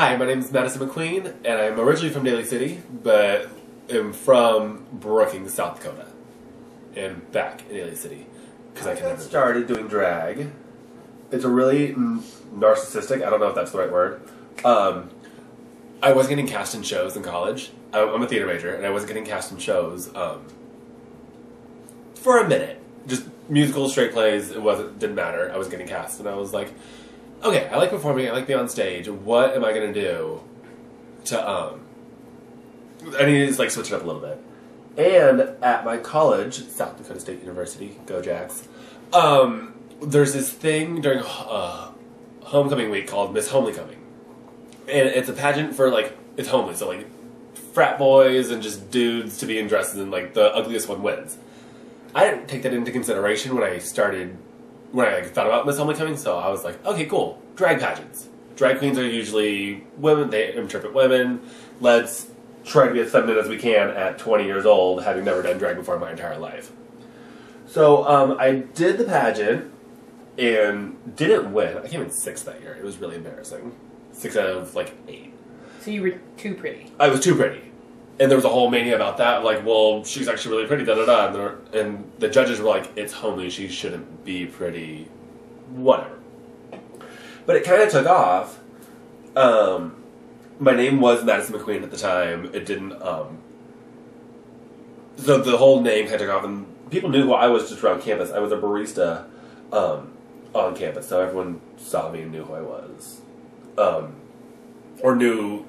Hi, my name is Madison McQueen, and I'm originally from Daly City, but am from Brookings, South Dakota, and back in Daly City because I got started doing drag. It's a really narcissistic. I don't know if that's the right word. I was getting cast in shows in college. I'm a theater major, and I wasn't getting cast in shows for a minute. Just musicals, straight plays. Didn't matter. I was getting cast, and I was like, okay, I like performing. I like being on stage. What am I gonna do to I need to just like switch it up a little bit. And at my college, South Dakota State University, go Jacks. There's this thing during homecoming week called Miss Homecoming, and it's a pageant for like it's homely, so like frat boys and just dudes to be in dresses, and like the ugliest one wins. I didn't take that into consideration when I thought about Miss Homecoming, so I was like, okay, cool, drag pageants. Drag queens are usually women, they interpret women. Let's try to be as feminine as we can at 20 years old, having never done drag before in my entire life. So I did the pageant and didn't win. I came in 6th that year. It was really embarrassing. 6 out of like 8. So you were too pretty. I was too pretty. And there was a whole mania about that, like, well, she's actually really pretty, da-da-da. And the judges were like, it's homely, she shouldn't be pretty, whatever. But it kind of took off. My name was Madison McQueen at the time. It didn't, so the whole name kind of took off, and people knew who I was just around campus. I was a barista on campus, so everyone saw me and knew who I was. Or knew...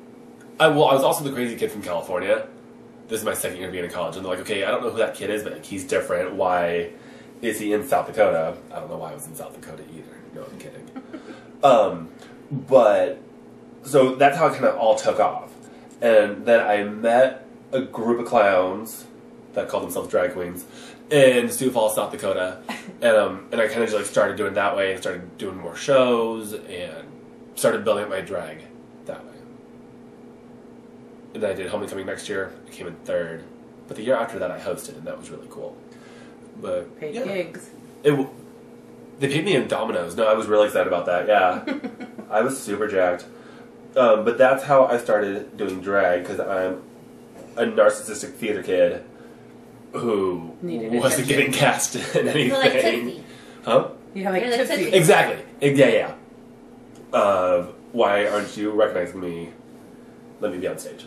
I was also the crazy kid from California. This is my 2nd year being in college, and they're like, okay, I don't know who that kid is, but like, he's different. Why is he in South Dakota? I don't know why I was in South Dakota either. No, I'm kidding. But, so that's how it kind of all took off. And then I met a group of clowns that called themselves drag queens in Sioux Falls, South Dakota. And I kind of just like started doing it that way and started doing more shows and started building up my drag that way. And then I did Homecoming next year. I came in 3rd. But the year after that, I hosted, and that was really cool. But paid gigs. They paid me in Domino's. No, I was really excited about that. Yeah, I was super jacked. But that's how I started doing drag, because I'm a narcissistic theater kid who wasn't getting cast in anything. You're like Tootsie. Huh? You have like Tootsie. Exactly. Yeah. Why aren't you recognizing me? Let me be on stage.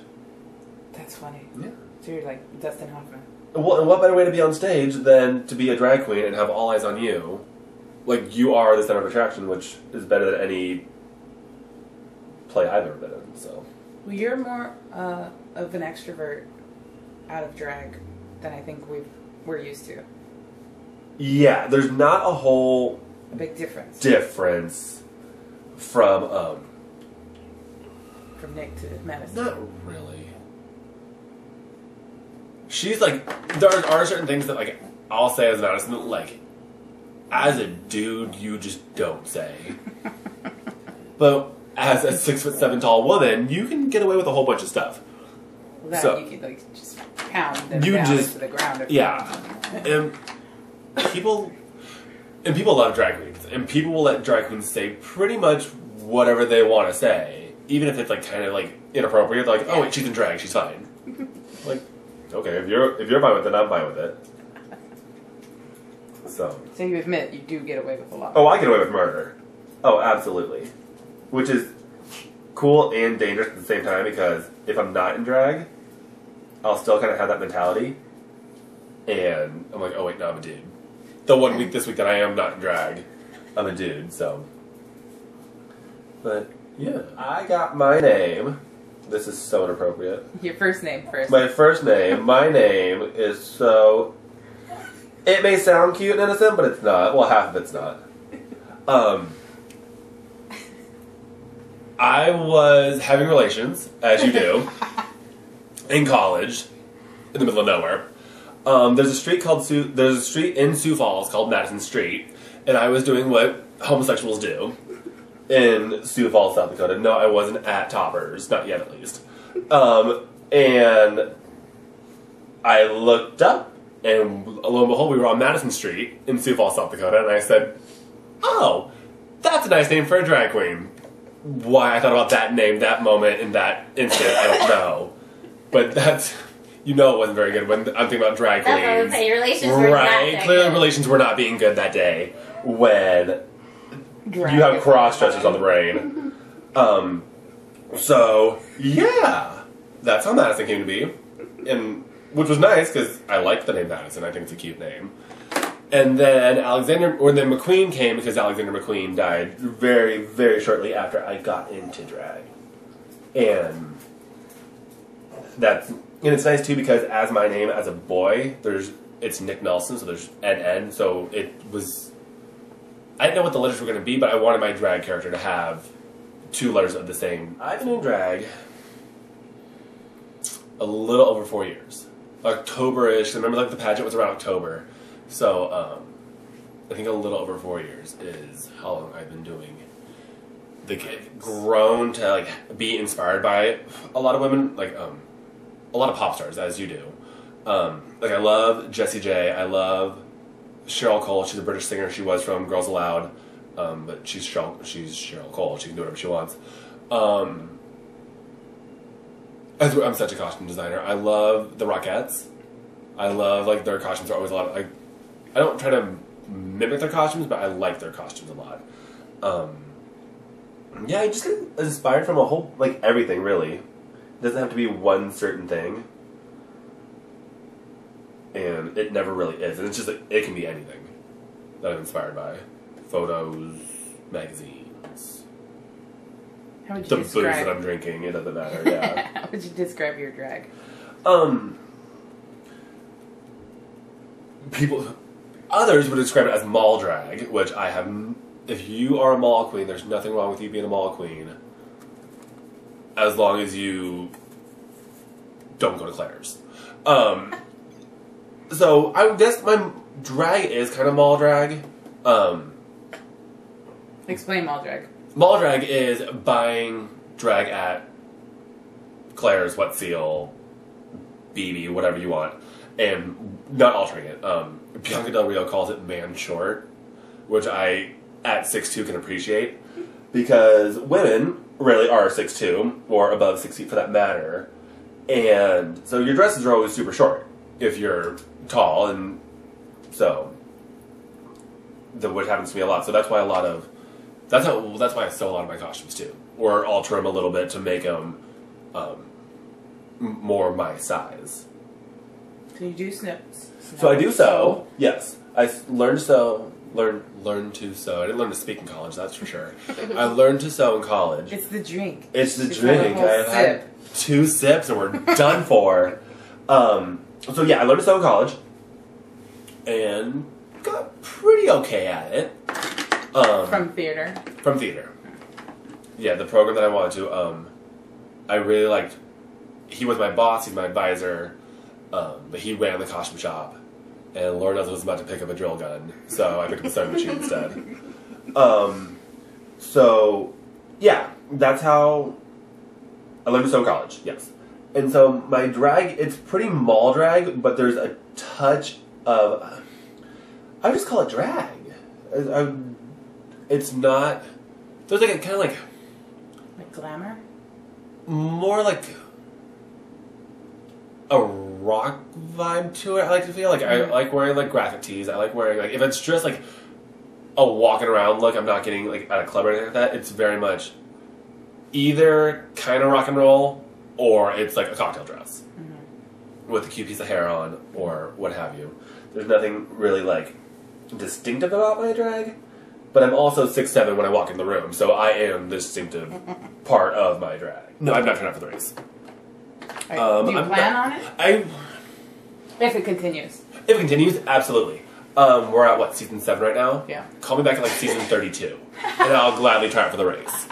That's funny. Yeah. So you're like Dustin Hoffman. Well, and what better way to be on stage than to be a drag queen and have all eyes on you? Like, you are the center of attraction, which is better than any play I've ever been in, so. Well, you're more of an extrovert out of drag than I think we're used to. Yeah, there's not a big difference. From Nick to Madison. Not really. She's like, there are certain things that like I'll say as Madison that like as a dude you just don't say. But as a 6'7" tall woman, you can get away with a whole bunch of stuff. Well, that so, you can like just pound them you down just, to the ground. Yeah. And people love drag queens, and people will let drag queens say pretty much whatever they want to say. Even if it's like kind of like inappropriate, like, oh wait, she's in drag, she's fine. Like, okay, if you're fine with it, I'm fine with it. So you admit you do get away with a lot. Oh, I get away with murder. Oh, absolutely. Which is cool and dangerous at the same time, because if I'm not in drag, I'll still kind of have that mentality. And I'm like, oh wait, no, I'm a dude. The one week this week that I am not in drag, I'm a dude, so. But yeah, I got my name. This is so inappropriate. Your first name first. My first name. My name is so... It may sound cute and innocent, but it's not. Well, half of it's not. I was having relations, as you do, in college, in the middle of nowhere. There's a street in Sioux Falls called Madison Street, and I was doing what homosexuals do in Sioux Falls, South Dakota. No, I wasn't at Toppers, not yet at least. And I looked up, and lo and behold, we were on Madison Street in Sioux Falls, South Dakota, and I said, oh, that's a nice name for a drag queen. why I thought about that name, that moment, in that instant. I don't know. But that's, it wasn't very good when I'm thinking about drag queens. That's what I would say. Your relations were not Right. that Clearly, good. relations were not being good that day when Drag you have is cross on the dressers on the brain. So, yeah. That's how Madison came to be. And which was nice, because I like the name Madison. I think it's a cute name. And then then McQueen came because Alexander McQueen died very, very shortly after I got into drag. And it's nice too because as my name as a boy, it's Nick Nelson, so there's N. So I didn't know what the letters were going to be, but I wanted my drag character to have 2 letters of the same. I've been in drag a little over 4 years. October-ish. I remember the pageant was around October. So, I think a little over 4 years is how long I've been doing the gig. Grown to, be inspired by a lot of women, a lot of pop stars, as you do. I love Jessie J. I love Cheryl Cole. She's a British singer. She was from Girls Aloud. But she's Cheryl Cole. She can do whatever she wants. I'm such a costume designer. I love the Rockettes. I love, their costumes are always a lot of, I don't try to mimic their costumes, but I like their costumes a lot. Yeah, I just get inspired from a whole, everything, really. It doesn't have to be one certain thing. And it never really is. And it's just, it can be anything that I'm inspired by. Photos, magazines. How would you The booze describe? that I'm drinking, it doesn't matter, yeah. How would you describe your drag? Others would describe it as mall drag, which I have. If you are a mall queen, there's nothing wrong with you being a mall queen, as long as you don't go to Claire's. So I guess my drag is kind of mall drag. Explain mall drag. Mall drag is buying drag at Claire's, Wet Seal, BB, whatever you want, and not altering it. Bianca Del Rio calls it man short, which I, at 6'2", can appreciate, because women rarely are 6'2", or above 6 feet for that matter, and so your dresses are always super short if you're tall, and so which happens to me a lot. So that's why that's why I sew a lot of my costumes too, or alter them a little bit to make them more my size. So you do snips. So I do sew. Yes, I learned to sew. Learned to sew. I didn't learn to speak in college, that's for sure. I learned to sew in college. It's the drink. It's the It's drink. not a whole I've had 2 sips and we're done for. So yeah, I learned to sew in college and got pretty okay at it. From theater. From theater. Yeah, the program that I wanted to. I really liked. He was my boss. He's my advisor. But he ran the costume shop, and Lord knows I was about to pick up a drill gun, so I picked up a sewing machine instead. So yeah, that's how I learned to sew in college. Yes, and so my drag, it's pretty mall drag, but there's a touch of. I would just call it drag. It's not. There's a kind of Like glamour? more like a rock vibe to it. I like to feel I like wearing graphic tees. I like wearing if it's just a walking around look. I'm not getting at a club or anything like that. It's very much either kind of rock and roll or it's a cocktail dress with a cute piece of hair on or what have you. There's nothing really distinctive about my drag. But I'm also 6'7" when I walk in the room, so I am the distinctive part of my drag. No, I'm not trying out for the race. Do you plan on it? If it continues. If it continues, absolutely. We're at, season 7 right now? Yeah. Call me back at, season 32, and I'll gladly try it for the race.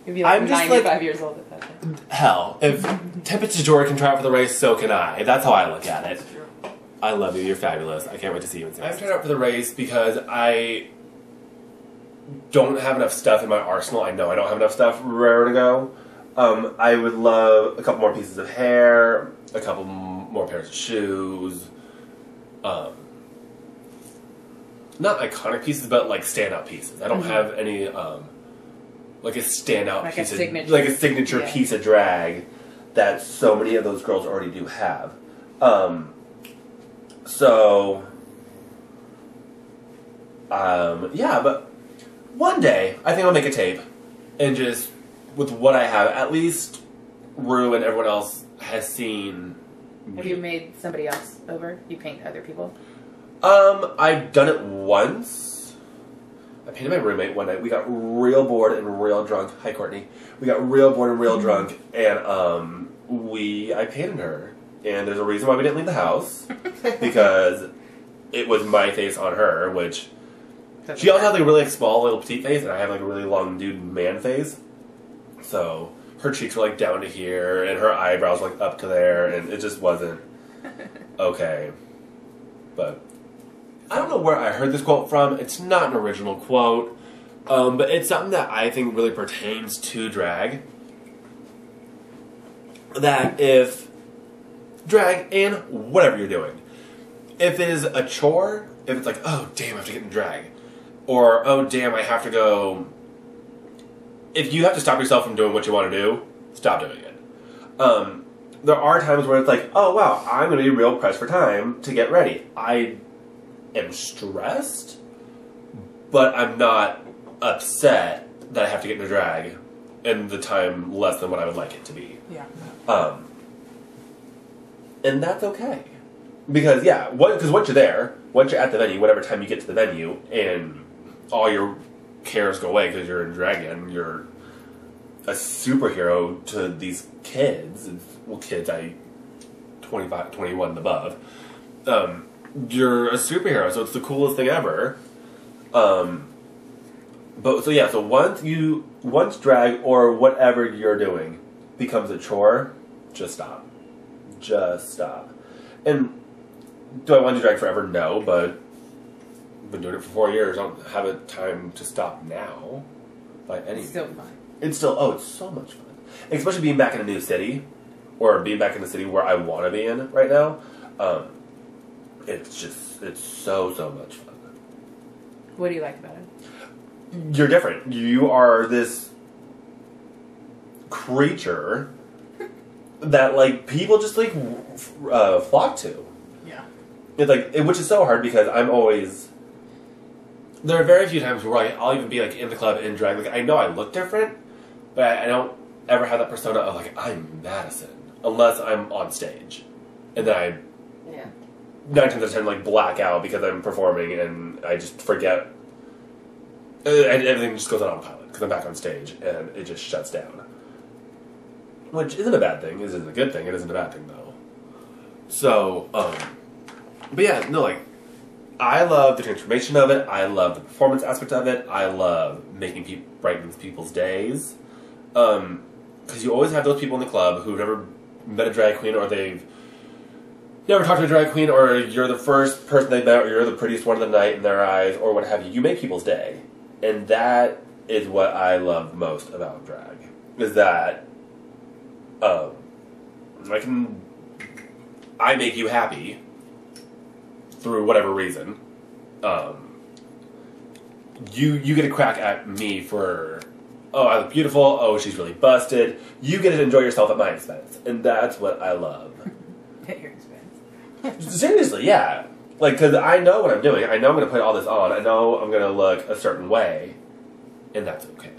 You'll be I'm just, 95 years old at that time. Hell, if Tempest DeJour can try it for the race, so can I. That's how I look at it. True. I love you. You're fabulous. I can't wait to see you in season. I'm trying out for the race because I don't have enough stuff in my arsenal. I know I don't have enough stuff raring to go. I would love a couple more pieces of hair, a couple more pairs of shoes. Not iconic pieces, but stand-up pieces. I don't have any like a standout Like a piece signature. like a signature Yeah. piece of drag that so many of those girls already do have. Yeah, but one day I think I'll make a tape and just with what I have, at least Rue and everyone else has seen. Have you made somebody else over? You paint other people? I've done it once. I painted my roommate one night. We got real bored and real drunk. Hi, Courtney. We got real bored and real drunk, and I painted her. And there's a reason why we didn't leave the house because it was my face on her, which she also had like a really small little petite face, and I have like a really long dude man face. So her cheeks were like down to here, and her eyebrows were like up to there, and it just wasn't okay. But I don't know where I heard this quote from. It's not an original quote, but it's something that I think really pertains to drag. That if drag and whatever you're doing, if it is a chore, if it's like, oh damn, I have to get in drag, or oh damn, I have to go. If you have to stop yourself from doing what you want to do, stop doing it. There are times where it's like, oh wow, I'm going to be real pressed for time to get ready. I am stressed, but I'm not upset that I have to get into drag in the time less than what I would like it to be. Yeah. And that's okay. Because, yeah, because once you're there, once you're at the venue, whatever time you get to the venue, and all your cares go away because you're in drag and you're a superhero to these kids, well, kids, 25, 21 and above, you're a superhero, so it's the coolest thing ever. But, so yeah, so once drag or whatever you're doing becomes a chore, just stop. Just stop. And do I want to do drag forever? No, but I've been doing it for 4 years. I don't have a time to stop now. By any It's still fun. It's still, it's so much fun. Especially being back in a new city, or being back in the city where I want to be in right now. It's so much fun. What do you like about it? You're different. You are this creature that, like, people just, like, flock to. Yeah. It's like, which is so hard because I'm always... There are very few times where I'll even be, like, in the club in drag. Like, I know I look different, but I don't ever have that persona of, like, I'm Madison. Unless I'm on stage. And then I... Yeah. 9 times out of 10, like, black out because I'm performing and I just forget... And everything just goes on autopilot because I'm back on stage and it just shuts down. Which isn't a bad thing. It isn't a good thing. It isn't a bad thing, though. So, but yeah, no, like, I love the transformation of it. I love the performance aspect of it. I love making brighten people's days. Because you always have those people in the club who've never met a drag queen, or they've never talked to a drag queen, or you're the first person they met, or you're the prettiest one of the night in their eyes, or what have you. You make people's day. And that is what I love most about drag. Is that I make you happy through whatever reason. You get a crack at me for, oh, I look beautiful, oh, she's really busted. You get to enjoy yourself at my expense. And that's what I love. At your expense. Seriously, yeah. Like, because I know what I'm doing. I know I'm going to put all this on. I know I'm going to look a certain way. And that's okay.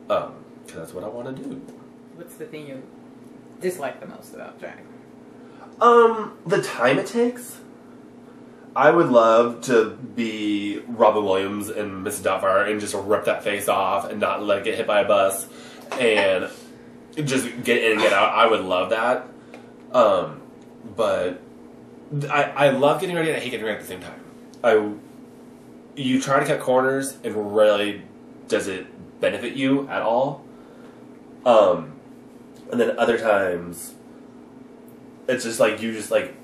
Because that's what I want to do. What's the thing you dislike the most about drag? The time it takes. I would love to be Robin Williams and Mrs. Doubtfire and just rip that face off and not let it get hit by a bus and just get in and get out. I would love that. But I love getting ready and I hate getting ready at the same time. You try to cut corners and rarely does it benefit you at all. And then other times, it's just like, it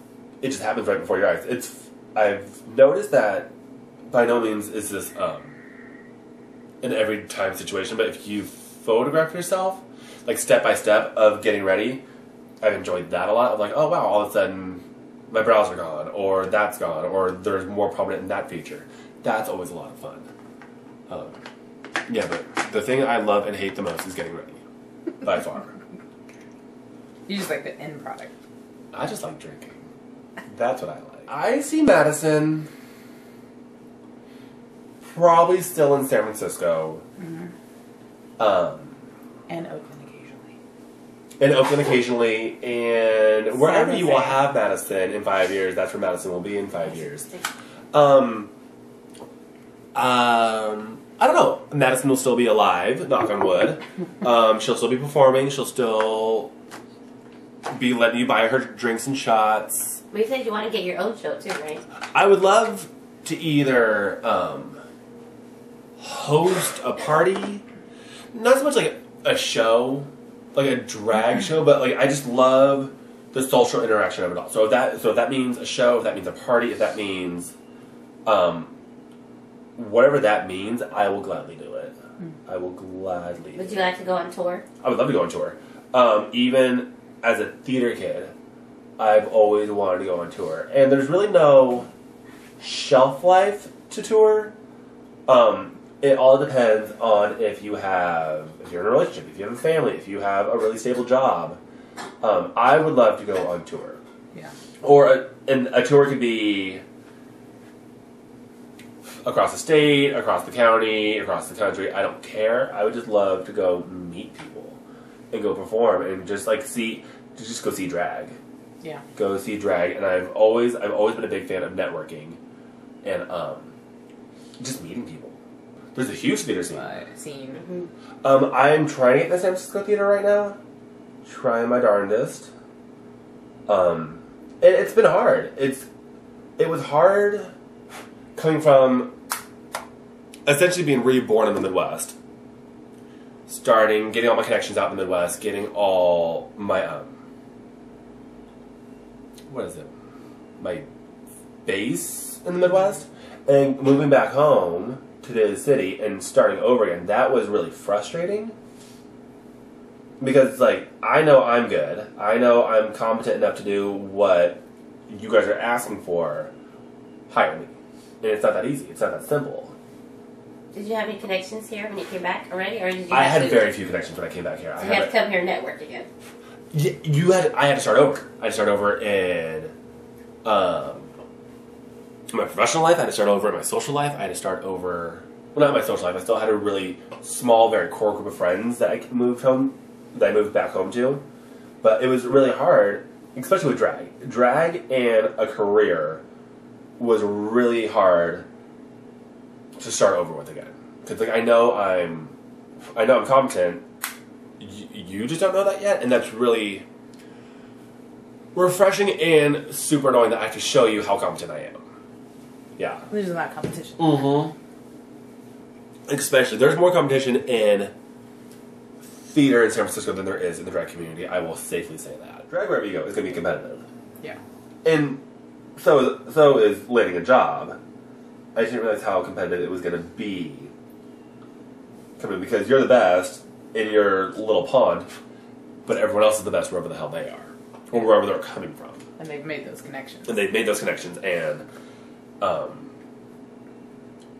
just happens right before your eyes. I've noticed that by no means is this, an every time situation, but if you photograph yourself, like step by step of getting ready, I've enjoyed that a lot. Of like, oh wow, all of a sudden my brows are gone, or that's gone, or there's more prominent in that feature. That's always a lot of fun. Yeah, but the thing I love and hate the most is getting ready. By far. You just like the end product. I just like drinking. That's what I like. I see Madison probably still in San Francisco. And Oakland occasionally. And Oakland occasionally, and wherever San you will Jose. have Madison in 5 years, that's where Madison will be in 5 years. I don't know. Madison will still be alive, knock on wood. She'll still be performing. She'll still be letting you buy her drinks and shots. But you said you want to get your own show too, right? I would love to either host a party, not so much like a show, like a drag show, but like I just love the social interaction of it all. So if that means a show, if that means a party, if that means whatever that means, I will gladly do it. I will gladly. Would you like to go on tour? I would love to go on tour. Even as a theater kid, I've always wanted to go on tour. And there's really no shelf life to tour. It all depends on if you're in a relationship, if you have a family, if you have a really stable job. I would love to go on tour. Yeah. Or a tour could be across the state, across the county, across the country. I don't care. I would just love to go meet people and go perform and just like go see drag. Yeah. Go see drag, and I've always been a big fan of networking and just meeting people. There's a huge theater scene. I'm trying to get the San Francisco theater right now. Trying my darndest. It's been hard. It was hard coming from essentially being reborn in the Midwest. Getting all my connections out in the Midwest, getting all my what is it? My base in the Midwest, and moving back home to the city and starting over again. That was really frustrating because it's like I know I'm good. I know I'm competent enough to do what you guys are asking for. Hire me, and it's not that easy. It's not that simple. Did you have any connections here when you came back already, or did you? I had very few connections when I came back here. So you had to come here and network again. I had to start over. I had to start over in my professional life. I had to start over in my social life. I had to start over. Well, not my social life. I still had a really small, very core group of friends that I moved back home to. But it was really hard, especially with drag. Drag and a career was really hard to start over with again. Because like I know I'm competent. You just don't know that yet, and that's really refreshing and super annoying that I have to show you how competent I am. Yeah. There's not competition. Mm-hmm. Especially, there's more competition in theater in San Francisco than there is in the drag community. I will safely say that. Drag wherever you go is going to be competitive. Yeah. And so is landing a job. I just didn't realize how competitive it was going to be. Because you're the best in your little pond, but everyone else is the best wherever the hell they are. Or wherever they're coming from. And they've made those connections. And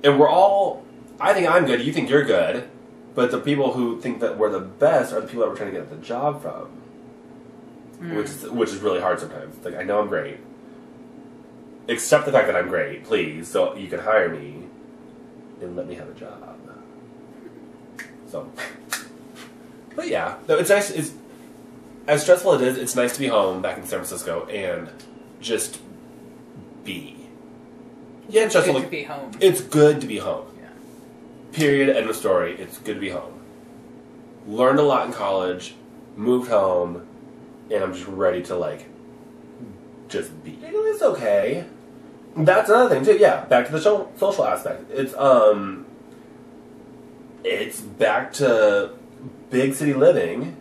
we're all, I think I'm good, you think you're good, but the people who think that we're the best are the people that we're trying to get the job from. Which is really hard sometimes. Like, I know I'm great. Accept the fact that I'm great, please, so you can hire me and let me have a job. So, but yeah, no, it's nice. It's as stressful as it is. It's nice to be home back in San Francisco and just be. Yeah, it's stressful. Good to be home. It's good to be home. Yeah. Period. End of story. It's good to be home. Learned a lot in college. Moved home, and I'm just ready to just be. It's okay. That's another thing too. Yeah, back to the social aspect. It's back to big city living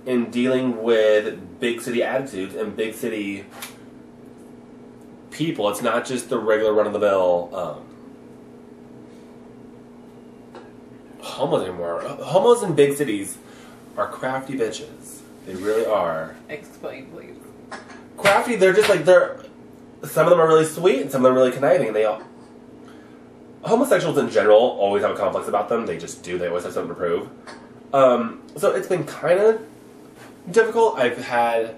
and dealing with big city attitudes and big city people. It's not just the regular run-of-the-mill homos anymore. Homos in big cities are crafty bitches. They really are. Explain, please. Crafty, they're just some of them are really sweet and some of them are really conniving, and homosexuals in general always have a complex about them. They just do. They always have something to prove. So it's been kind of difficult. I've had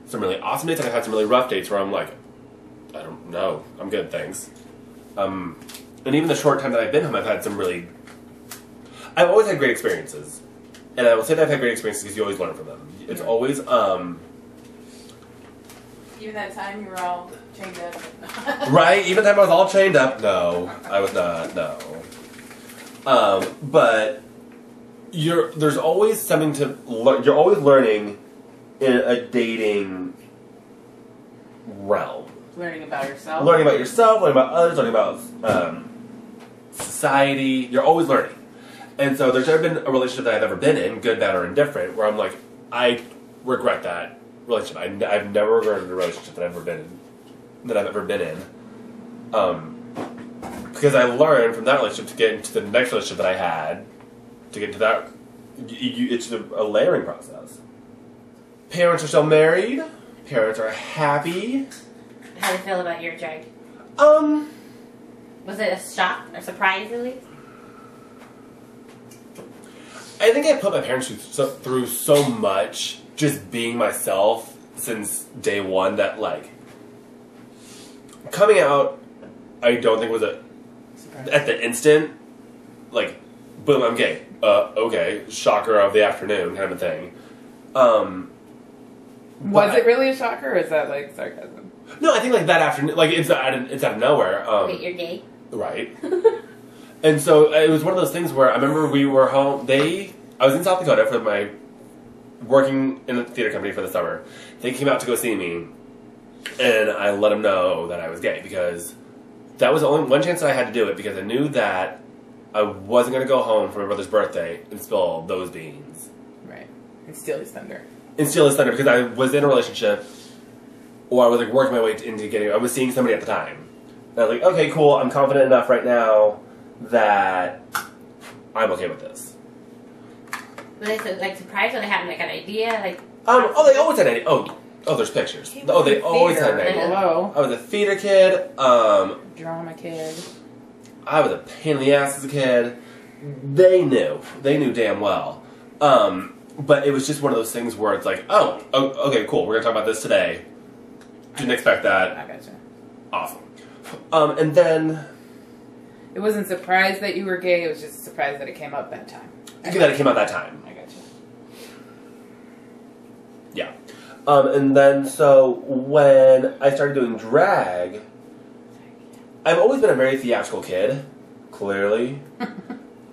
some really awesome dates, and I've had some really rough dates where I'm like, I don't know, I'm good, thanks. And even the short time that I've been home, I've had some really... I've always had great experiences. And I will say that I've had great experiences because you always learn from them. It's always, Even that time you were all chained up. right? Even the time I was all chained up, no. I was not, no. But there's always something to learn. You're always learning in a dating realm. Learning about yourself. Learning about yourself, learning about others, learning about society. You're always learning. And so there's never been a relationship that I've ever been in, good, bad, or indifferent, where I'm like, I regret that relationship. I've never regretted a relationship that I've ever been in. Because I learned from that relationship to get into the next relationship that I had, to get into that, it's a layering process. Parents are still married. Parents are happy. How do you feel about your drag? Was it a shock or surprise at least? I think I put my parents through so much just being myself since day one that, like, coming out, I don't think was at the instant, like, boom, I'm gay. Okay, shocker of the afternoon kind of thing. Was it really a shocker, or is that, like, sarcasm? No, I think, like, that afternoon, like, it's out of nowhere. Wait, you're gay? Right. And so it was one of those things where I remember we were home. I was in South Dakota for working in a theater company for the summer. They came out to go see me, and I let them know that I was gay because that was the only one chance that I had to do it because I knew that I wasn't going to go home for my brother's birthday and spill those beans. Right. And steal his thunder. And steal his thunder because I was in a relationship, or I was like working my way into getting. I was seeing somebody at the time. And I was like, okay, cool. I'm confident enough right now that I'm okay with this. Were they like surprised, or they had like an idea? Like they always had any. Oh, there's pictures. Oh, they always had an idea. Hello. I was a theater kid. Drama kid. I was a pain in the ass as a kid. They knew damn well. But it was just one of those things where it's like, oh, okay, cool. We're gonna talk about this today. Didn't expect that. I gotcha. Awesome. And then it wasn't surprised that you were gay. It was just surprised that it came up that time. That it came out that time. I gotcha. Yeah. And then so when I started doing drag, I've always been a very theatrical kid, clearly.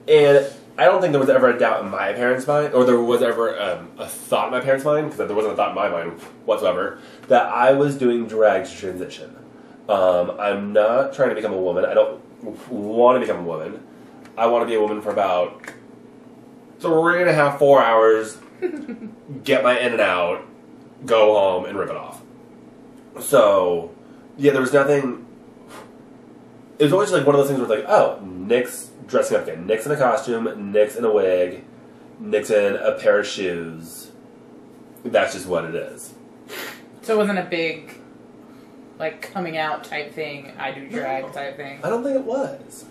And I don't think there was ever a doubt in my parents' mind, or there was ever a thought in my parents' mind, because there wasn't a thought in my mind whatsoever, that I was doing drag to transition. I'm not trying to become a woman. I don't want to become a woman. I want to be a woman for about 3.5, 4 hours, get my in and out, go home, and rip it off. So, yeah, there was nothing... It was always like one of those things where it's like, oh, Nick's dressing up again. Nick's in a costume, Nick's in a wig, Nick's in a pair of shoes. That's just what it is. So it wasn't a big, like, coming out type thing, I do drag type thing? I don't think it was.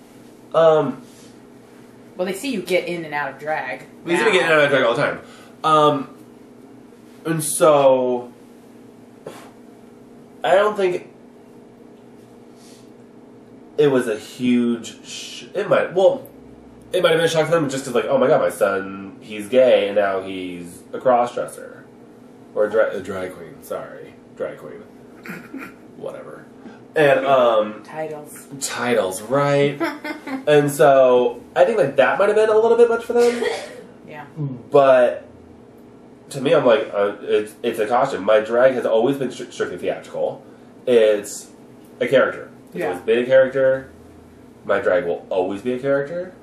Well, they see you get in and out of drag. We see me getting out of drag all the time. And so, I don't think it was a huge... It might have been a shock to them just because, like, oh my god, my son, he's gay, and now he's a cross-dresser. Or a drag queen, sorry. Drag queen. Whatever. And, Titles, right? And so, I think, like, that might have been a little bit much for them. Yeah. But, to me, I'm like, it's a costume. My drag has always been strictly theatrical. It's a character. It's always been a character. My drag will always be a character.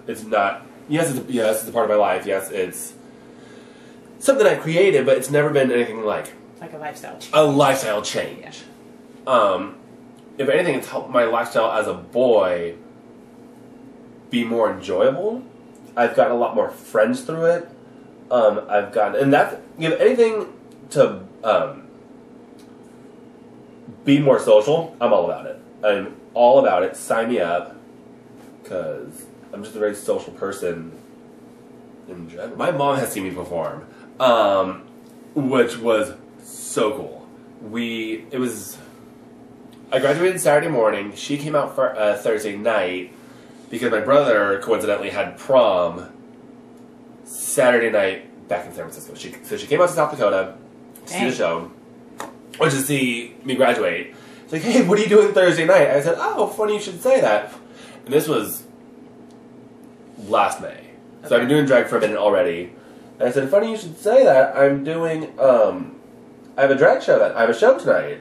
It's not... Yes, it's a part of my life. Yes, it's something I've created, but it's never been anything like... Like a lifestyle change. A lifestyle change. Yeah. If anything, it's helped my lifestyle as a boy be more enjoyable. I've gotten a lot more friends through it. I've gotten... And that's... If anything to... be more social, I'm all about it. I'm all about it. Sign me up. because I'm just a very social person in general. My mom has seen me perform, which was so cool. I graduated Saturday morning. She came out for Thursday night because my brother coincidentally had prom Saturday night back in San Francisco. So she came out to South Dakota to see the show, or to see me graduate. She's like, hey, what are you doing Thursday night? I said, oh, funny you should say that. And this was last May. So I've been doing drag for a minute already. And I said, funny you should say that. I'm doing, I have a drag show I have a show tonight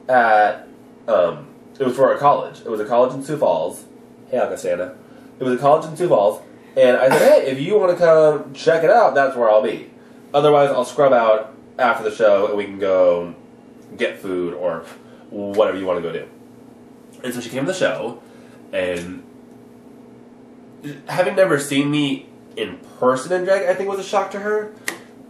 at, it was for a college. It was a college in Sioux Falls. Hey, Augustana. It was a college in Sioux Falls. And I said, hey, if you want to come check it out, that's where I'll be. Otherwise, I'll scrub out after the show and we can go get food or whatever you want to go do. And so she came to the show, and having never seen me in person in drag, I think was a shock to her.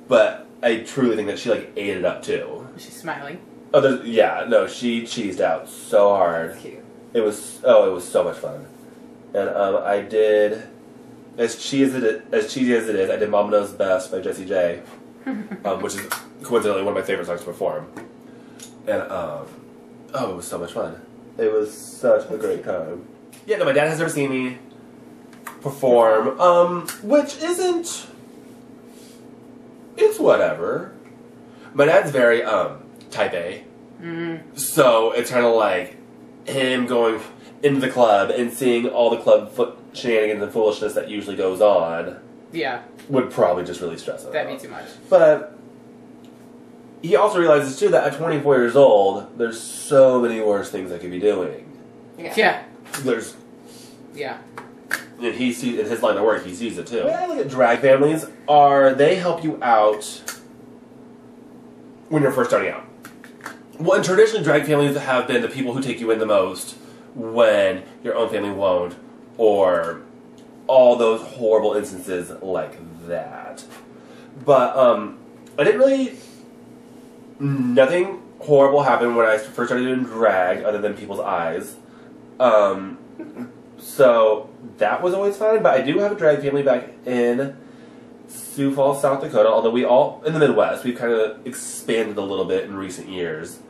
But I truly think that she like ate it up too. Was she smiling? Oh, yeah, no, she cheesed out so hard. That's cute. It was so much fun. And I did, as cheesy as it is, I did Mama Knows Best by Jessie J, which is coincidentally one of my favorite songs to perform. And it was so much fun. It was such a great time. Yeah, no, my dad has never seen me perform, which isn't, it's whatever. My dad's very type A, so it's kind of like him going into the club and seeing all the club shenanigans and foolishness that usually goes on. Yeah. Would probably just really stress him. That'd be too much. But he also realizes too that at 24 years old, there's so many worse things I could be doing. Yeah. Yeah. And he sees in his line of work, he sees it too. When I look at drag families, they help you out when you're first starting out. Well, and traditionally, drag families have been the people who take you in the most when your own family won't, or all those horrible instances like that. But I didn't really. Nothing horrible happened when I first started doing drag, other than people's eyes. So that was always fine. But I do have a drag family back in Sioux Falls, South Dakota. Although we all in the Midwest, we've kind of expanded a little bit in recent years.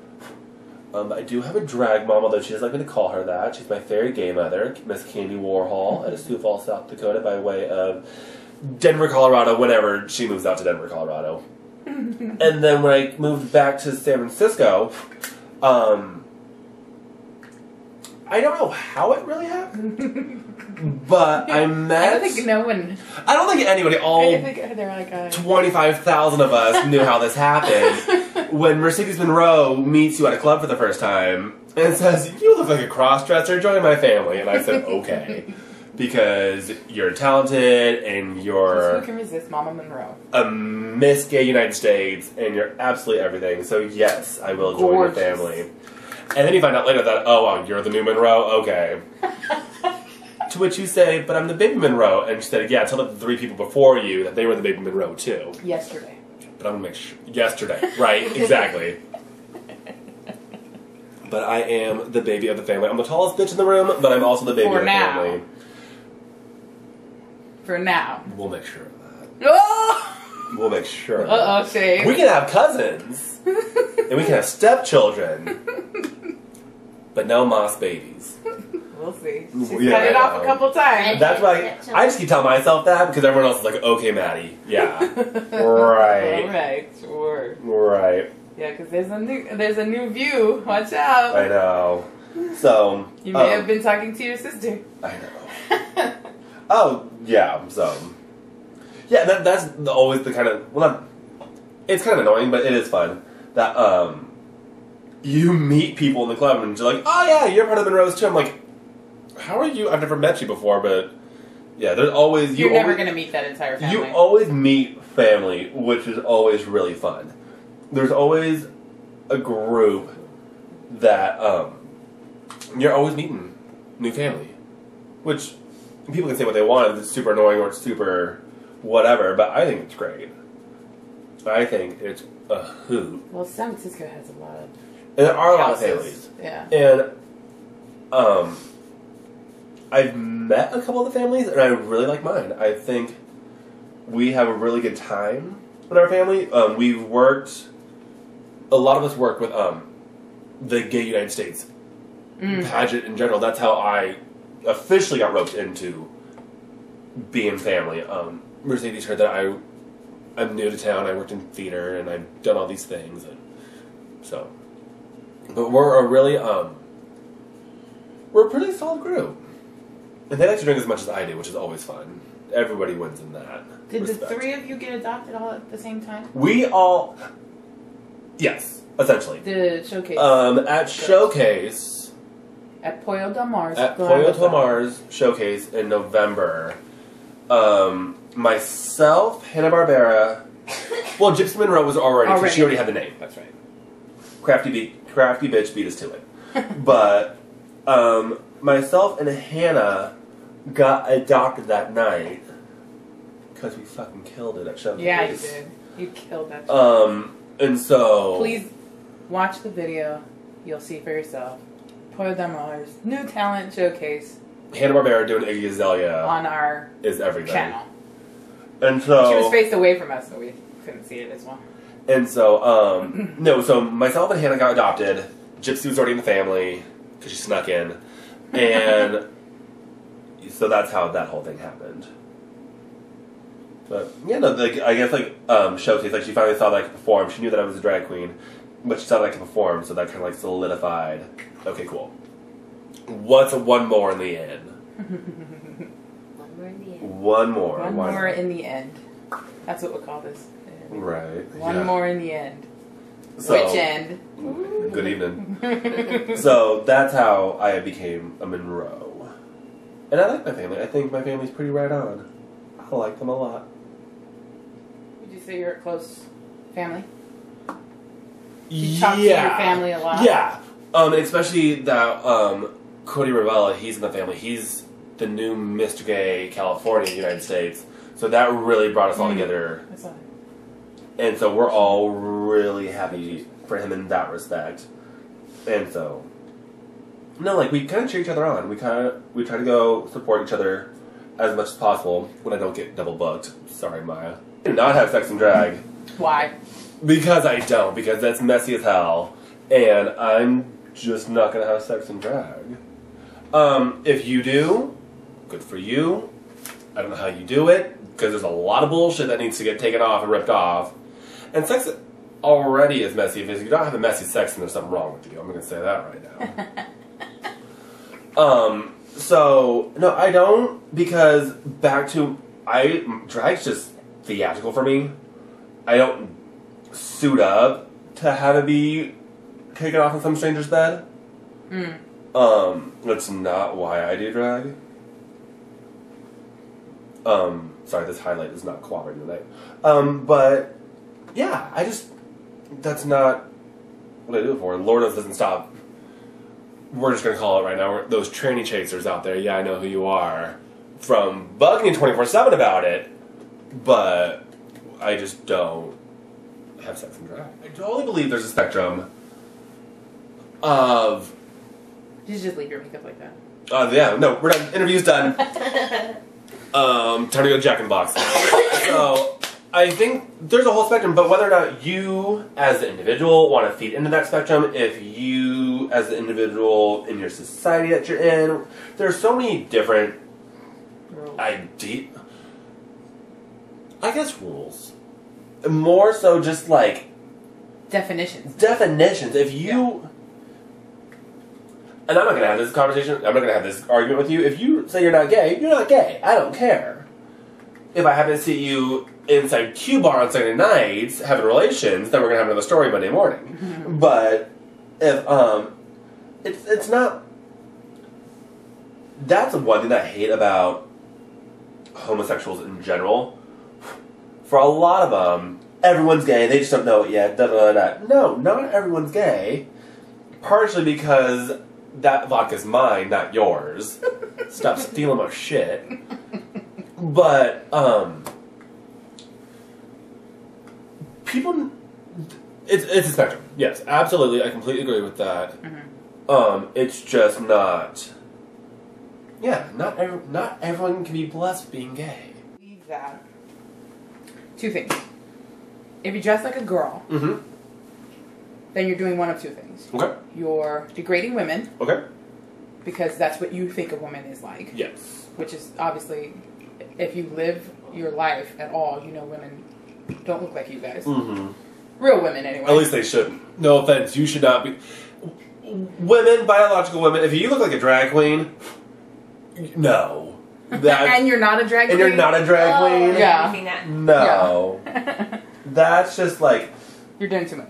I do have a drag mom, although she doesn't like me to call her that. She's my fairy gay mother, Miss Candy Warhol, out of Sioux Falls, South Dakota, by way of Denver, Colorado, whenever she moves out to Denver, Colorado. And then when I moved back to San Francisco, I don't know how it really happened, but I met... I don't think no one... I don't think anybody, I think they're like 25,000 of us knew how this happened. When Mercedes Monroe meets you at a club for the first time and says, you look like a cross-dresser, join my family. And I said, okay. Because you're talented and you're... Who can resist Mama Monroe? A Miss Gay United States and you're absolutely everything. So yes, I will join your family. And then you find out later that, oh, wow, you're the new Monroe? Okay. To which you say, but I'm the baby Monroe. And she said, yeah, tell the 3 people before you that they were the baby Monroe too. Yesterday. But I'm going to make sure. Yesterday. Right, exactly. But I am the baby of the family. I'm the tallest bitch in the room, but I'm also the baby of the family. For now. We'll make sure of that. Oh! We'll make sure of that. Uh-oh, shame. We can have cousins. And we can have stepchildren. But no moss babies. We'll see. She's cut it off a couple times. That's why I just keep telling myself that because everyone else is like, okay, Maddie. Yeah. Right. Alright, sure. Right. Yeah, because there's a new view. Watch out. I know. So. You may have been talking to your sister. I know. Oh, yeah, so. Yeah, that's always the kind of. Well, not. It's kind of annoying, but it is fun. That, you meet people in the club and you're like, oh, yeah, you're part of Monroe's too. I'm like, how are you? I've never met you before, but. Yeah, there's always. You're never going to meet that entire family. You always meet family, which is always really fun. There's always a group that you're always meeting new family, which people can say what they want. If it's super annoying or it's super whatever, but I think it's great. I think it's a hoot. Well, San Francisco has a lot of. And there are a lot of families. Yeah. And I've met a couple of the families, and I really like mine. I think we have a really good time in our family. We've worked. A lot of us work with the Gay United States pageant in general. That's how I officially got roped into being family. Mercedes heard that I'm new to town. I worked in theater, and I've done all these things, and so. But we're a really we're a pretty solid group, and they like to drink as much as I do, which is always fun. Everybody wins in that. Did respect. the three of you get adopted all at the same time? We all, yes, essentially. The showcase. At Showcase. At Pollo Del Mar's. At Pollo Del Mar's Showcase in November. Myself, Hanna-Barbera. Well, Gypsy Monroe was already, because she already had the name. That's right. Crafty bitch beat us to it. But myself and Hannah got adopted that night because we fucking killed it at Showcase. Yeah, you did. You killed that shit. And so Please watch the video. You'll see for yourself. Pollo Del Mar's new talent showcase Hanna-Barbera doing Iggy Azalea on our is everything. channel. And so She was faced away from us, so we couldn't see it as well. And so, no, so myself and Hannah got adopted. Gypsy was already in the family because she snuck in. And so that's how that whole thing happened. But, yeah, no, like, I guess, like, Showcase, like, she finally saw that I could perform. She knew that I was a drag queen, but she saw that I could perform, so that kind of, like, solidified. Okay, cool. What's one more in the end? One more in the end. One more. One more in the end. That's what we'll call this. Right. One more in the end. So, Which end? Good evening. So that's how I became a Monroe. And I like my family. I think my family's pretty right on. I like them a lot. Would you say you're a close family? You talk to your family a lot? Yeah. And especially that Cody Rivella, he's in the family. He's the new Mr. Gay California, United States. So that really brought us all together. That's all. And so we're all really happy for him in that respect. And so, no, like, we kind of cheer each other on. We try to go support each other as much as possible when I don't get double booked. Sorry, Maya. I do not have sex and drag. Why? Because I don't. Because that's messy as hell. And I'm just not going to have sex and drag. If you do, good for you. I don't know how you do it. Because there's a lot of bullshit that needs to get taken off and ripped off. And sex already is messy. If you don't have a messy sex, then there's something wrong with you. I'm going to say that right now. So, no, I don't, because drag's just theatrical for me. I don't suit up to have it be taken off in some stranger's bed. That's not why I do drag. Sorry, this highlight is not cooperating tonight. But, yeah, that's not what I do it for. Lord knows it doesn't stop. We're just going to call it right now. Those tranny chasers out there, yeah, I know who you are. From bugging me 24/7 about it, but I just don't have sex and drag. I totally believe there's a spectrum of... Did you just leave your makeup like that? Yeah, no, we're done. Interview's done. Time to go to Jack in the Box. So, I think there's a whole spectrum, but whether or not you, as the individual, want to feed into that spectrum, if you, as the individual in your society that you're in, there's so many different rules. More so just like... Definitions. If you... And I'm not going to have this conversation, I'm not going to have this argument with you. If you say you're not gay, you're not gay. I don't care. If I happen to see you inside Q Bar on Sunday nights having relations, then we're going to have another story Monday morning. But if, it's not... That's one thing that I hate about homosexuals in general. For a lot of them, everyone's gay, they just don't know it yet, No, not everyone's gay. Partially because that vodka's mine, not yours. Stop stealing my shit. But, people... It's a spectrum. Yes, absolutely. I completely agree with that. It's just not... Yeah, not everyone can be blessed with being gay. Believe that. Two things. If you dress like a girl, Mm-hmm. then you're doing one of two things. Okay. You're degrading women Okay. because that's what you think a woman is like. Yes. Which is obviously, if you live your life at all, you know women don't look like you guys. Mm-hmm. Real women, anyway. At least they shouldn't. No offense, you should not be. Women, biological women, if you look like a drag queen, no. And you're not a drag queen? And you're not a drag queen? Yeah. I've seen that. No. Yeah. That's just like, You're doing too much.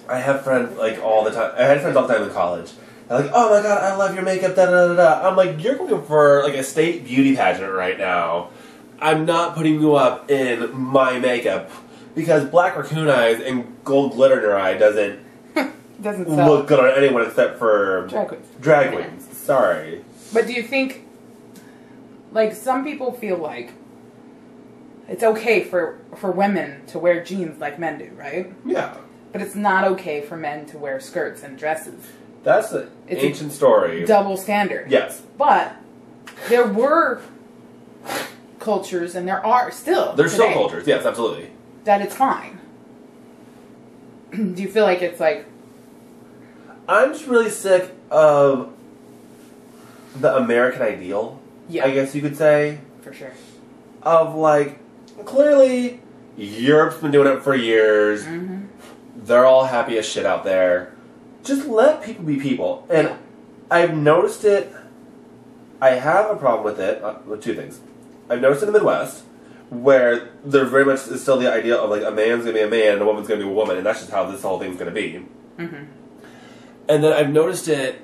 I have friends like all the time. I had friends all the time in college. They're like, oh my god, I love your makeup, da da da da. I'm like, you're going for like a state beauty pageant right now. I'm not putting you up in my makeup because black raccoon eyes and gold glitter in your eye doesn't Doesn't sell. look good on anyone except for Drag queens. drag queens. Sorry. But do you think, like, some people feel like it's okay for women to wear jeans like men do, right? Yeah. But it's not okay for men to wear skirts and dresses. That's an It's a ancient story. Double standard. Yes. But there were cultures, and there are still There's today, still cultures. Yes, absolutely. that it's fine. Do you feel like it's like, I'm just really sick of the American ideal, yeah, I guess you could say. for sure. Of like, clearly, Europe's been doing it for years. Mm-hmm. They're all happy as shit out there. Just let people be people. And I've noticed it. I have a problem with it, with two things. I've noticed in the Midwest, where there very much is still the idea of like a man's gonna be a man and a woman's gonna be a woman, and that's just how this whole thing's gonna be. Mm-hmm. And then I've noticed it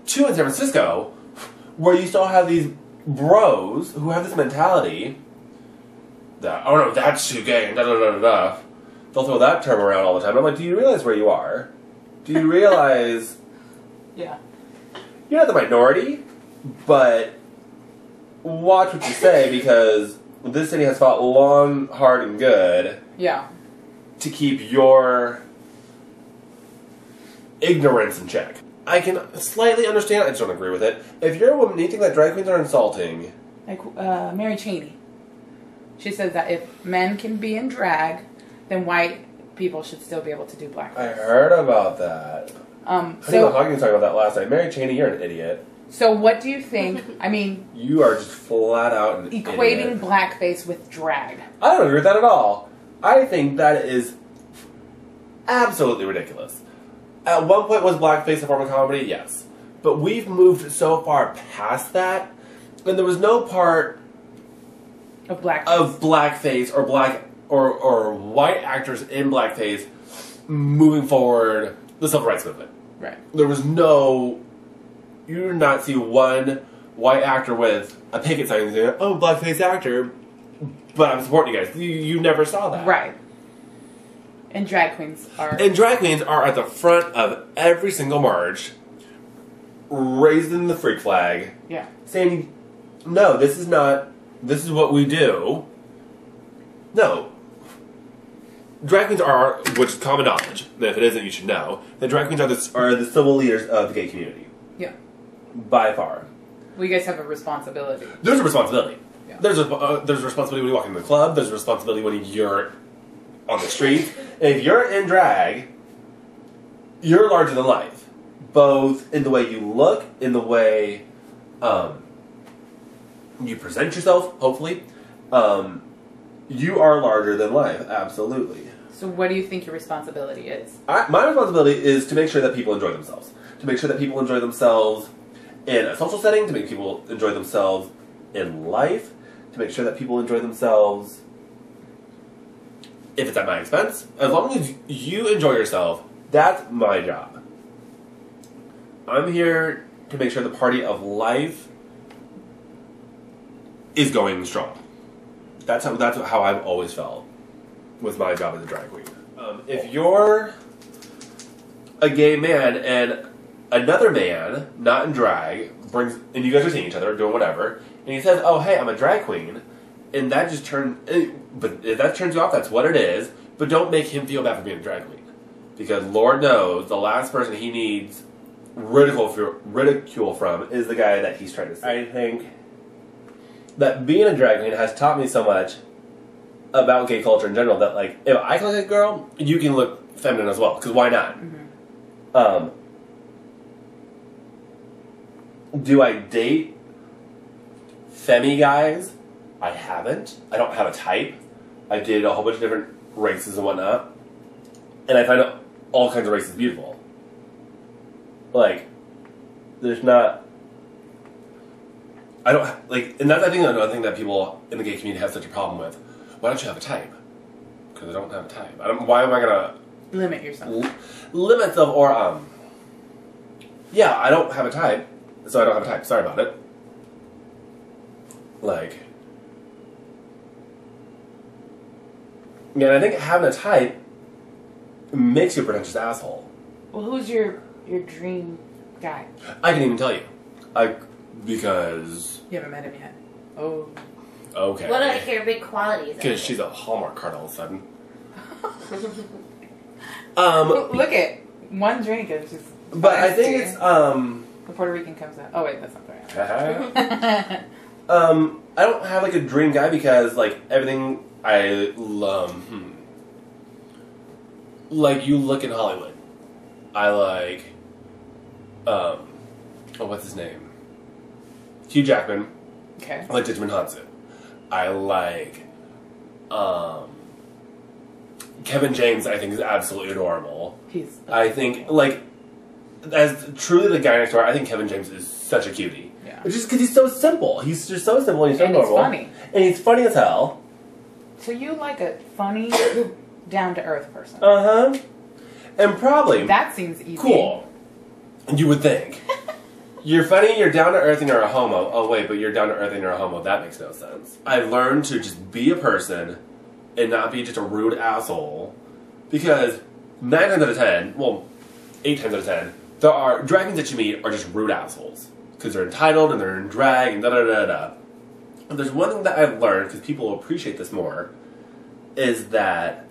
too in San Francisco, where you still have these bros who have this mentality that, oh no, that's too gay, and da da da da da. They'll throw that term around all the time. I'm like, do you realize where you are? Do you realize Yeah. you're not the minority, but watch what you say, because this city has fought long, hard, and good Yeah. to keep your ignorance in check. I can slightly understand, I just don't agree with it. If you're a woman and you think that drag queens are insulting, Like Mary Cheney. She says that if men can be in drag, then white people should still be able to do blackface. I heard about that. Honey So Hawkins was talking about that last night. Mary Cheney, you're an idiot. so what do you think? I mean, You are just flat out an equating idiot. blackface with drag. I don't agree with that at all. I think that is absolutely ridiculous. At one point, was blackface a form of comedy? Yes. But we've moved so far past that, and there was no part Of blackface. of blackface or black or white actors in blackface moving forward the civil rights movement. Right. There was no... You did not see one white actor with a picket sign saying, oh, blackface actor, but I'm supporting you guys. You never saw that. Right. And drag queens are... And drag queens are at the front of every single march, raising the freak flag, yeah. saying, no, this is not, this is what we do. No. Drag queens are, which is common knowledge, and if it isn't, you should know, that drag queens are the civil leaders of the gay community. Yeah. By far. Well, you guys have a responsibility. There's a responsibility. Yeah. There's a responsibility when you walk into the club, there's a responsibility when you're on the street. If you're in drag, you're larger than life. Both in the way you look, in the way you present yourself, hopefully. You are larger than life, absolutely. So what do you think your responsibility is? My responsibility is to make sure that people enjoy themselves. To make sure that people enjoy themselves in a social setting, to make people enjoy themselves in life, to make sure that people enjoy themselves if it's at my expense. As long as you enjoy yourself, that's my job. I'm here to make sure the party of life is going strong. That's how I've always felt with my job as a drag queen. If you're a gay man and another man, not in drag, and you guys are seeing each other, doing whatever, and he says, oh, hey, I'm a drag queen, and that just but if that turns you off, that's what it is, but don't make him feel bad for being a drag queen. Because Lord knows, the last person he needs ridicule from is the guy that he's trying to say. I think that being a drag queen has taught me so much about gay culture in general that, like, if I can look like a girl, you can look feminine as well, because why not? Mm-hmm. Do I date femi guys? I haven't. I don't have a type. I've dated a whole bunch of different races and whatnot. And I find all kinds of races beautiful. Like, there's not... I don't... Like, and that's, I think, another thing that people in the gay community have such a problem with. Why don't you have a type? Because I don't have a type. Why am I going to... Limit yourself. Limit myself, or, yeah, I don't have a type, so I don't have a type. Sorry about it. Like... Yeah, and I think having a type makes you a pretentious asshole. Well, who's your dream guy? I can even tell you. Because... You haven't met him yet. Oh. Okay. What are your big qualities? Because she's a Hallmark card all of a sudden. Look at one drink and just... But I think it's, The Puerto Rican comes out. Oh, wait, that's not the right. I don't have, like, a dream guy because, like, everything I love... Like, you look in Hollywood. I like... Oh, what's his name? Hugh Jackman. Okay. I like Digimon Hansu. I like... Kevin James, I think, is absolutely adorable. I think, like... As truly the guy next door, I think Kevin James is such a cutie. Yeah. It's just because he's so simple. He's just so simple and he's so And normal. he's funny. And he's funny as hell. So you like a funny, down-to-earth person. Uh-huh. And probably... That seems easy. Cool. You would think. You're funny, you're down to earth, and you're a homo. Oh, wait, but you're down to earth and you're a homo. That makes no sense. I've learned to just be a person and not be just a rude asshole. Because 9 times out of 10, well, 8 times out of 10, there are drag queens that you meet are just rude assholes. Because they're entitled and they're in drag and da-da-da-da. And there's one thing that I've learned, because people will appreciate this more, is that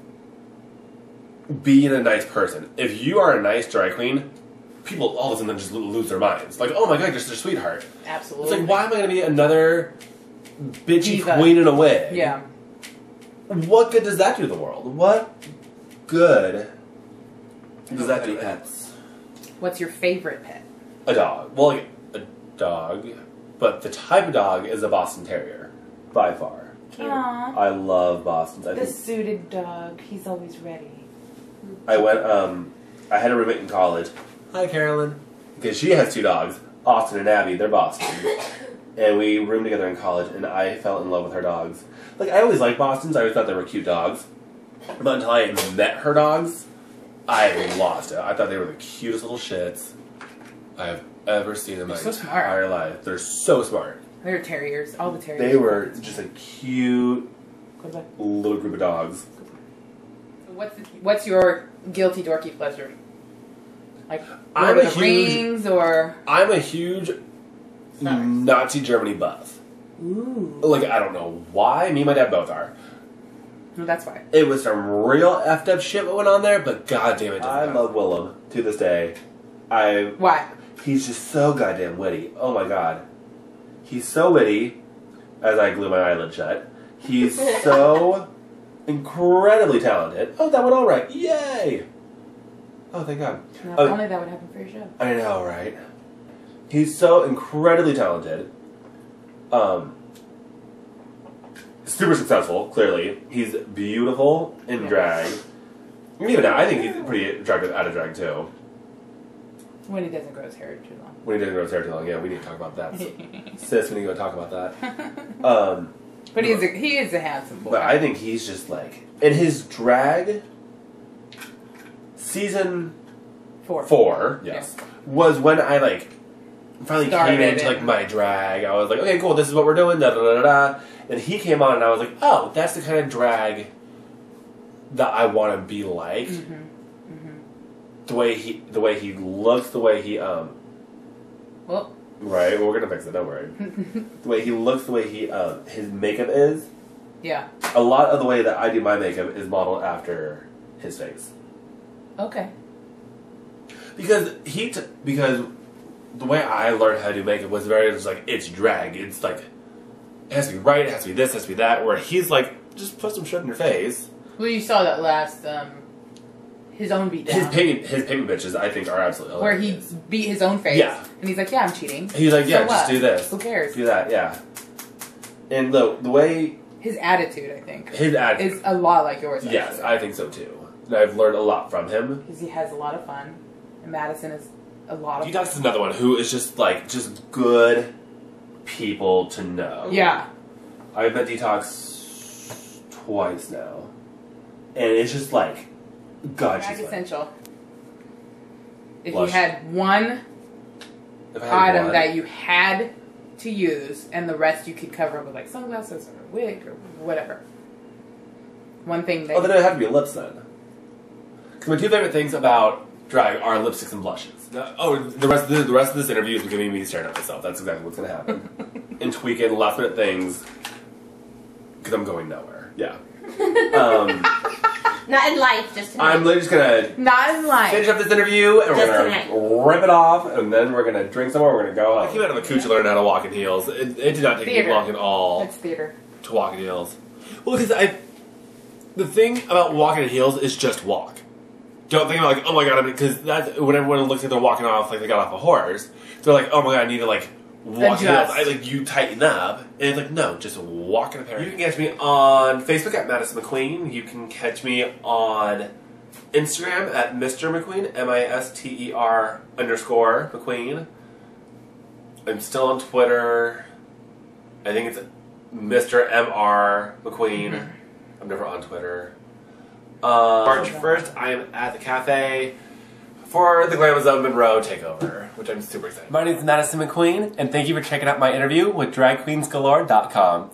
being a nice person. If you are a nice drag queen, people all of a sudden just lose their minds. Like, oh my god, you're such a sweetheart. Absolutely. It's like, why am I going to be another bitchy Diva. queen in a wig? Yeah. What good does that do to the world? What good does that do to pets? What's your favorite pet? A dog. Well, like, a dog. But the type of dog is a Boston Terrier. By far. Aww. I love Bostons. The suited dog. He's always ready. I went, I had a roommate in college. Hi, Carolyn. Because she has 2 dogs, Austin and Abby. They're Boston. And we roomed together in college, and I fell in love with her dogs. Like, I always liked Bostons. I always thought they were cute dogs. But until I met her dogs, I lost it. I thought they were the cutest little shits I have ever seen in my They're so smart. entire life. They're so smart. They're terriers. All the terriers. They were just a cute Goodbye. little group of dogs. What's your guilty dorky pleasure? Like, I'm Lord a of the huge- Rings or... I'm a huge Nazi Germany buff. Ooh. Like, I don't know why. Me and my dad both are. No, that's why. It was some real effed up shit that went on there, but goddamn it. I love Willem to this day. Why? He's just so goddamn witty. Oh my god. He's so witty, as I glue my eyelid shut. He's so incredibly talented. Oh, that went all right. Yay! Oh, thank God. No, if only that would happen for your show. I know, right? He's so incredibly talented. Super successful, clearly. He's beautiful in drag. And even now, I think he's pretty attractive out of drag, too. When he doesn't grow his hair too long. When he doesn't grow his hair too long, yeah, we need to talk about that. Sis, we need to go talk about that. But he is a handsome boy. But I think he's just like... In his drag... Season 4, yes, was when I, like, finally came into, like, my drag. I was like, okay, cool, this is what we're doing, da-da-da-da-da. And he came on, and I was like, oh, that's the kind of drag that I want to be like. Mm-hmm. Mm-hmm. The way he looks, the way he, Well. Right, well, we're gonna fix it, don't worry. The way he looks, the way he, his makeup is. Yeah. A lot of the way that I do my makeup is modeled after his face. Okay. because because the way I learned how to do makeup was very just like it's drag. It's like it has to be right. It has to be this. It has to be that. Where he's like, just put some shit in your face. Well, you saw that last his own beat down. His payment bitches, I think, are absolutely where hilarious. he beat his own face. Yeah. And he's like, yeah, I'm cheating. He's like, yeah, So just what? do this. Who cares? Do that, yeah. And the way His attitude, I think, his attitude is a lot like yours. yes, actually. I think so too. And I've learned a lot from him. Because he has a lot of fun. And Madison is a lot of Detox is another one who is just good people to know. Yeah. I've met Detox twice now. And it's just like, God, Drag she's like, essential. If Blush. you had one if I had item one- that you had to use and the rest you could cover up with like sunglasses or a wig or whatever. One thing that Oh, then it would have to be lips then. Because my two favorite things about drag are lipsticks and blushes. The rest of this interview is going to be me staring at myself. That's exactly what's going to happen. And tweaking last minute things because I'm going nowhere. Yeah. Not in life, just tonight. I'm literally just going to not in life. finish up this interview and we're Just going tonight. to rip it off and then we're going to drink some more. We're going to go home. I came out of a cooch to learn how to walk in heels. It did not take Theater. me long at all That's theater. to walk in heels. Well, because the thing about walking in heels is just walk. Don't think about like, oh my god, because that's when everyone looks like they're walking off like they got off a horse. They're like, oh my god, I need to like walk in heels. Adjust. You tighten up, and it's like, no, just walk in a pair. You can catch me on Facebook at Madison McQueen. You can catch me on Instagram at Mr. McQueen, MISTER_McQueen. I'm still on Twitter. I think it's Mr. MR McQueen. Mm-hmm. I'm never on Twitter. March 1st, I am at the cafe for the Glamazon Monroe takeover, which I'm super excited. My name is Madison McQueen, and thank you for checking out my interview with DragQueensGalore.com.